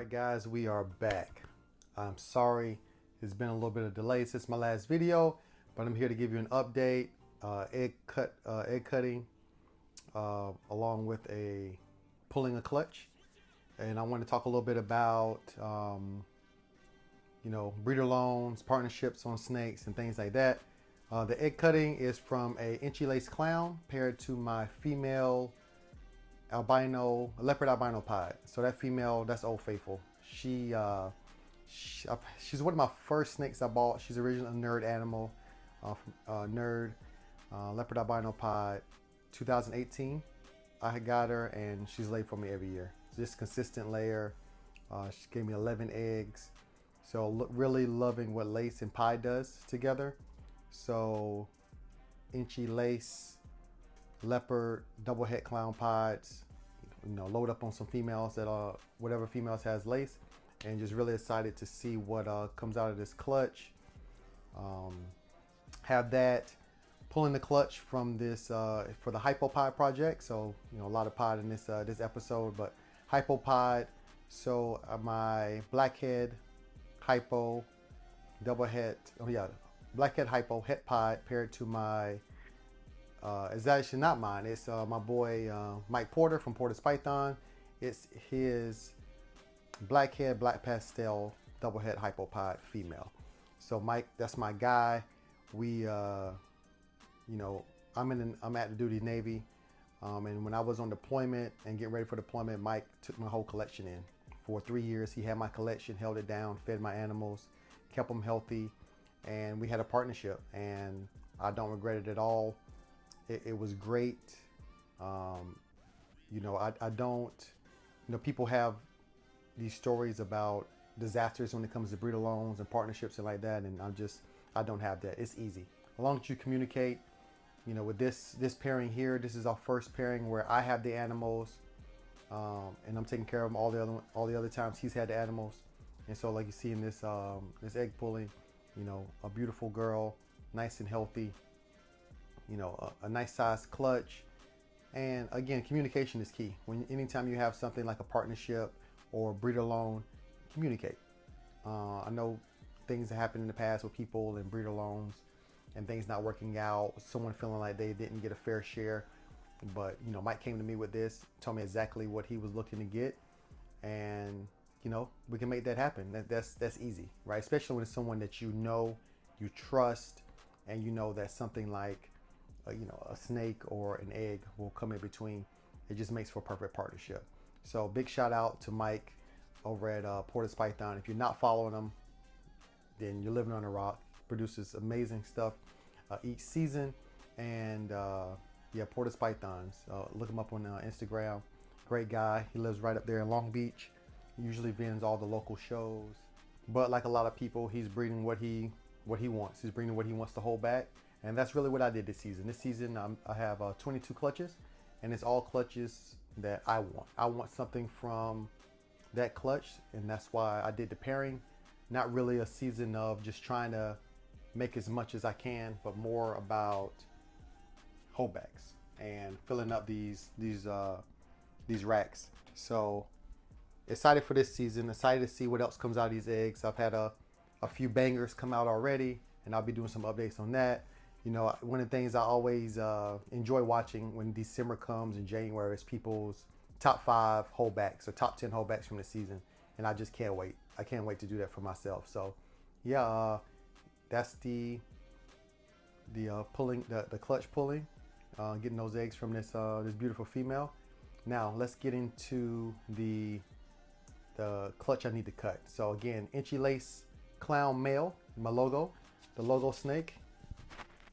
Alright guys, we are back. I'm sorry there's been a little bit of delay since my last video, but I'm here to give you an update, egg cutting along with pulling a clutch. And I want to talk a little bit about breeder loans, partnerships on snakes and things like that. The egg cutting is from a Enchi lace clown paired to my female albino, leopard albino pod. So that female, that's Old Faithful. She's one of my first snakes I bought. She's originally a nerd animal, leopard albino pod, 2018. I got her and she's laid for me every year. Just consistent layer. She gave me 11 eggs. So really loving what lace and pie does together. So Enchi lace, leopard, double head clown pods, load up on some females that whatever females has lace, and just really excited to see what comes out of this clutch. Have that pulling the clutch from this for the hypopod project. So a lot of pod in this episode, but hypopod. So my blackhead hypo double head, blackhead hypo het pod paired to my it's actually not mine, it's my boy Mike Porter from Porter's Python. It's his blackhead black pastel double head hypopod female. So Mike, that's my guy. We I'm at the duty Navy, and when I was on deployment and getting ready for deployment, Mike took my whole collection in. For 3 years he had my collection, held it down, fed my animals, kept them healthy, and we had a partnership, and I don't regret it at all. It was great. I don't, people have these stories about disasters when it comes to breeder loans and partnerships and like that, and I don't have that. It's easy. As long as you communicate, with this pairing here, this is our first pairing where I have the animals, and I'm taking care of them all the other times he's had the animals. And so like you see in this egg pulling, a beautiful girl, nice and healthy, a nice sized clutch. And again, communication is key. Anytime you have something like a partnership or breeder loan, communicate. I know things have happened in the past with people and breeder loans and things not working out, someone feeling like they didn't get a fair share. But Mike came to me with this, told me exactly what he was looking to get, and we can make that happen. That's easy, right? Especially when it's someone that you trust, and that something like a snake or an egg will come in between. It just makes for a perfect partnership. So big shout out to Mike over at Porter's Python. If you're not following him, then you're living on a rock. Produces amazing stuff each season, and Porter's Pythons. Look him up on Instagram. Great guy. He lives right up there in Long Beach. He usually vends all the local shows, but like a lot of people, he's breeding what he wants. He's breeding what he wants to hold back. And that's really what I did this season. This season, I have 22 clutches, and it's all clutches that I want. I want something from that clutch, and that's why I did the pairing. Not really a season of just trying to make as much as I can, but more about holdbacks and filling up these racks. So excited for this season. Excited to see what else comes out of these eggs. I've had a few bangers come out already, and I'll be doing some updates on that. One of the things I always enjoy watching when December comes in January is people's top 5 holdbacks or top 10 holdbacks from the season. And I just can't wait. I can't wait to do that for myself. So that's the pulling, the clutch pulling, getting those eggs from this beautiful female. Now let's get into the clutch I need to cut. So again, Enchi lace clown male, my logo, the logo snake.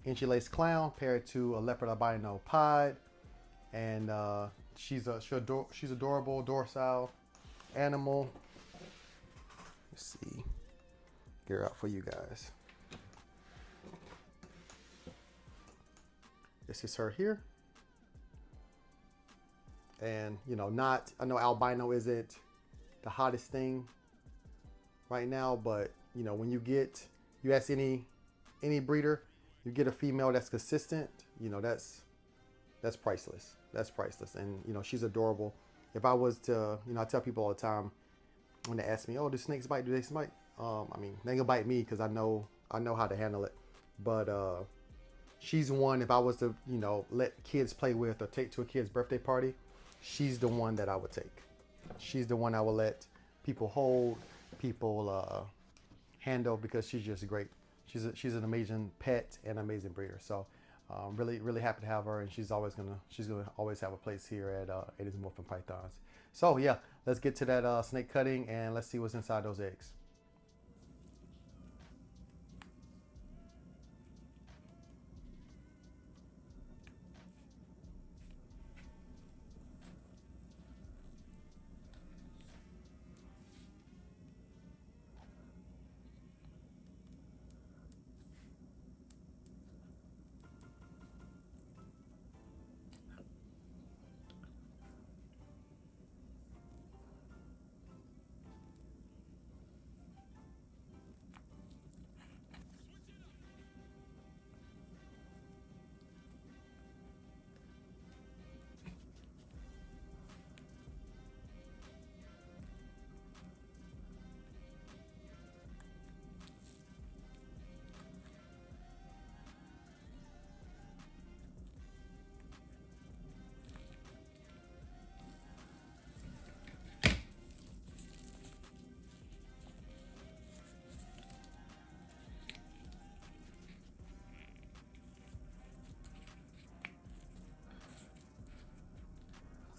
Enchi lace clown paired to a leopard albino pod, and she's adorable, docile animal. Let's see, get her out for you guys. This is her here, and I know albino isn't the hottest thing right now, but when you ask any breeder, you get a female that's consistent, that's priceless. That's priceless. And she's adorable. If I was to, I tell people all the time, when they ask me, "Oh, do snakes bite? Do they bite?" I mean, they gonna bite me because I know how to handle it. But she's one. If I was to, you know, let kids play with or take to a kid's birthday party, she's the one that I would take. She's the one I will let people hold, people handle, because she's just great. She's an amazing pet and amazing breeder. So really happy to have her, and she's gonna always have a place here at aidensmorphingpythons. So yeah, let's get to that snake cutting and let's see what's inside those eggs.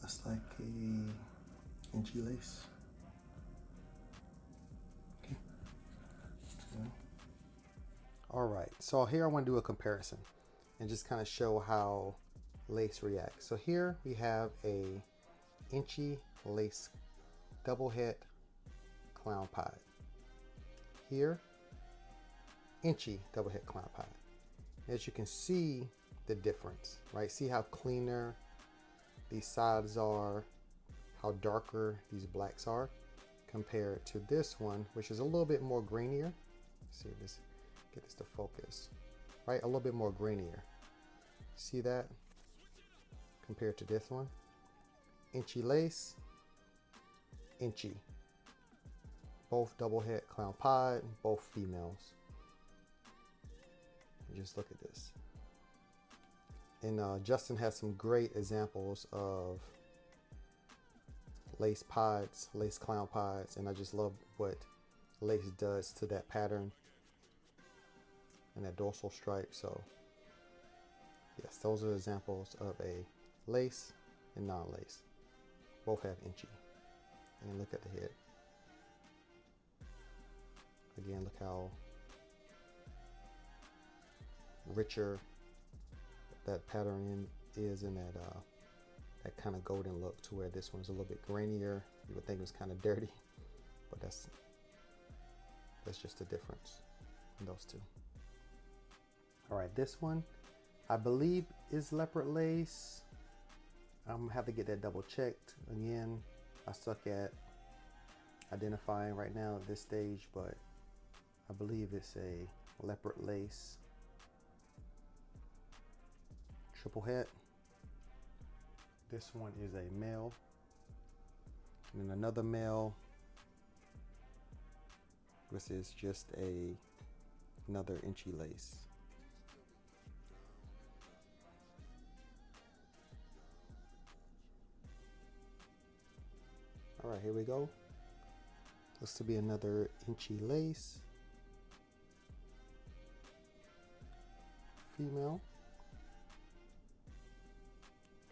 That's like a Enchi lace. Okay. So, all right. So here I want to do a comparison and just kind of show how lace reacts. So here we have a Enchi lace double head clown pied. Here, Enchi double head clown pied. As you can see the difference, right? See how cleaner these sides are, how darker these blacks are compared to this one, which is a little bit more grainier. Let's see this, get this to focus, right? A little bit more grainier. See that compared to this one? Enchi lace, Enchi. Both double head clown pied, both females. Just look at this. And Justin has some great examples of lace pieds, lace clown pieds, and I just love what lace does to that pattern and that dorsal stripe. So yes, those are examples of a lace and non-lace. Both have Enchi. And look at the head. Again, look how richer that pattern is in that kind of golden look, to where this one's a little bit grainier. You would think it was kind of dirty, but that's just the difference in those two. All right, this one I believe is leopard lace. I'm gonna have to get that double checked again. I suck at identifying right now at this stage, but I believe it's a leopard lace triple head. This one is a male, and then another male. This is just another Enchi lace. All right, here we go. Looks to be another Enchi lace, female,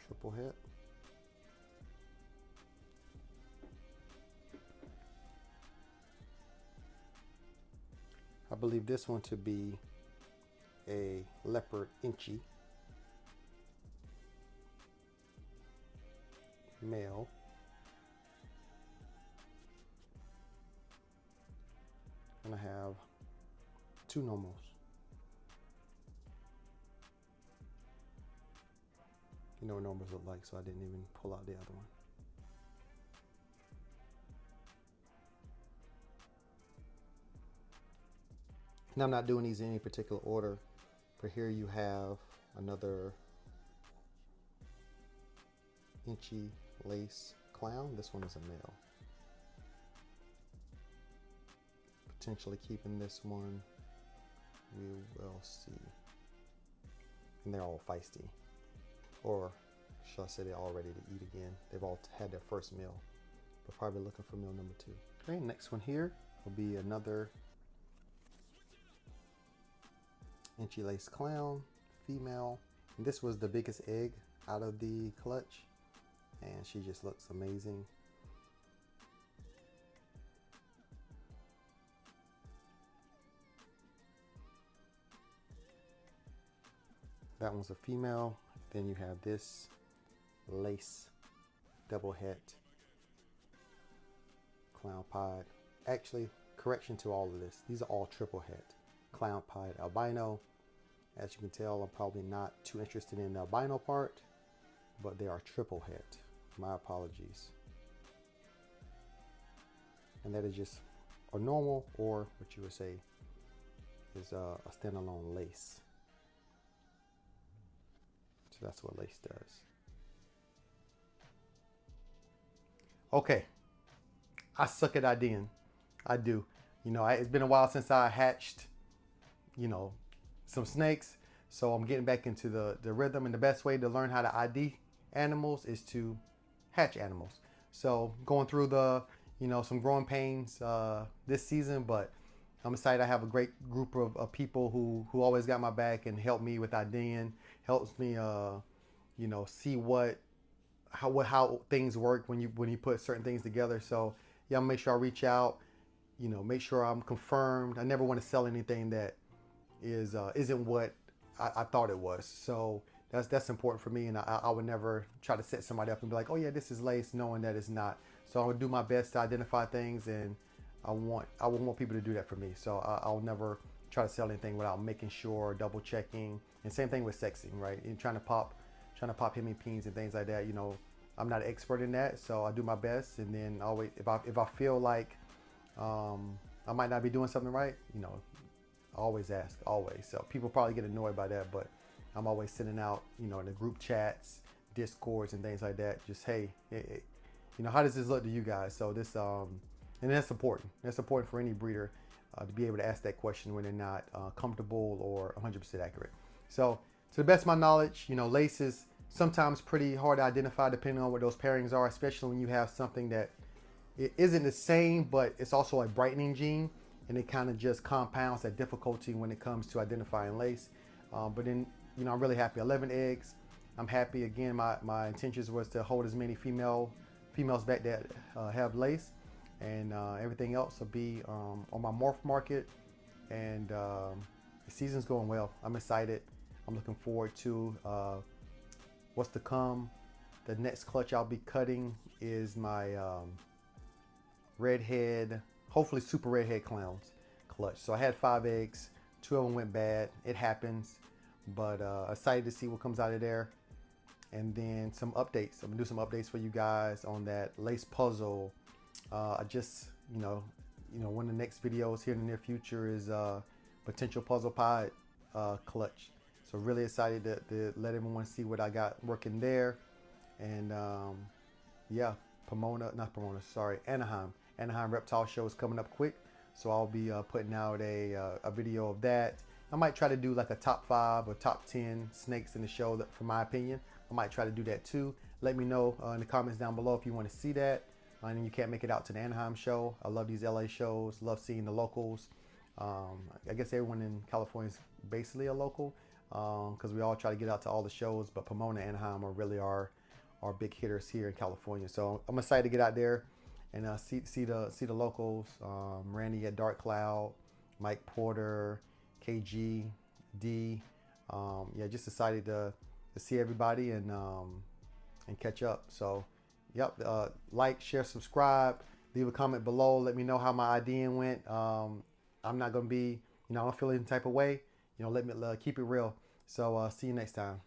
triple head. I believe this one to be a leopard Enchi, male. And I have two normals. You know what normals look like, so I didn't even pull out the other one. Now I'm not doing these in any particular order, but here you have another Enchi lace clown. This one is a male. potentially keeping this one. We will see. And they're all feisty. Or should I say they're all ready to eat again. They've all had their first meal, but probably looking for meal number 2. Okay, next one here will be another Enchi lace clown, female. And this was the biggest egg out of the clutch, and she just looks amazing. That one's a female. Then you have this lace double het clown pied. Actually, correction to all of this. These are all triple het. Clown pied albino. As you can tell, I'm probably not too interested in the albino part, but they are triple het. My apologies. And that is just a normal, or what you would say is a standalone lace. So that's what lace does. Okay, I suck at IDing. I do. You know, it's been a while since I hatched, you know, some snakes. So I'm getting back into the rhythm, and the best way to learn how to ID animals is to hatch animals. So going through the, you know, some growing pains this season, but I'm excited. I have a great group of people who always got my back and help me with IDing, helps me, you know, see how things work when you put certain things together. So yeah, I'm gonna make sure I reach out, you know, make sure I'm confirmed. I never want to sell anything that isn't what I thought it was. So that's important for me, and I would never try to set somebody up and be like, oh yeah, this is lace, knowing that it's not. So I would do my best to identify things, and I would want people to do that for me. So I'll never try to sell anything without making sure, double checking. And same thing with sexing, right? And trying to pop hemipenes and things like that. You know, I'm not an expert in that, so I do my best. And then always, if I feel like I might not be doing something right, you know, always ask, always. So people probably get annoyed by that, but I'm always sending out, you know, in the group chats, discords, and things like that. Just hey, you know, how does this look to you guys? So this and that's important. That's important for any breeder to be able to ask that question when they're not comfortable or 100% accurate. So to the best of my knowledge, you know, lace is sometimes pretty hard to identify depending on what those pairings are, especially when you have something that it isn't the same, but it's also a brightening gene, and it kind of just compounds that difficulty when it comes to identifying lace. But then, you know, I'm really happy. 11 eggs. I'm happy. Again, my intentions was to hold as many females back that have lace. And everything else will be on my morph market, and the season's going well. I'm excited. I'm looking forward to what's to come. The next clutch I'll be cutting is my redhead, hopefully super redhead clowns clutch. So I had 5 eggs, 2 of them went bad. It happens, but excited to see what comes out of there. And then some updates. I'm gonna do some updates for you guys on that lace puzzle. I just, you know, one of the next videos here in the near future is potential puzzle pod clutch. So really excited to let everyone see what I got working there. And yeah, Anaheim Reptile Show is coming up quick. So I'll be putting out a video of that. I might try to do like a top 5 or top 10 snakes in the show, that, for my opinion. I might try to do that too. Let me know in the comments down below if you want to see that. And you can't make it out to the Anaheim show. I love these LA shows, love seeing the locals. I guess everyone in California is basically a local, because we all try to get out to all the shows, but Pomona and Anaheim are really our big hitters here in California. So I'm excited to get out there and see the locals. Randy at Dark Cloud, Mike Porter, KG, D. Yeah, just excited to see everybody and catch up. So yep, like, share, subscribe, leave a comment below. Let me know how my IDing went. I'm not gonna be, you know, I don't feel any type of way. You know, let me keep it real. So see you next time.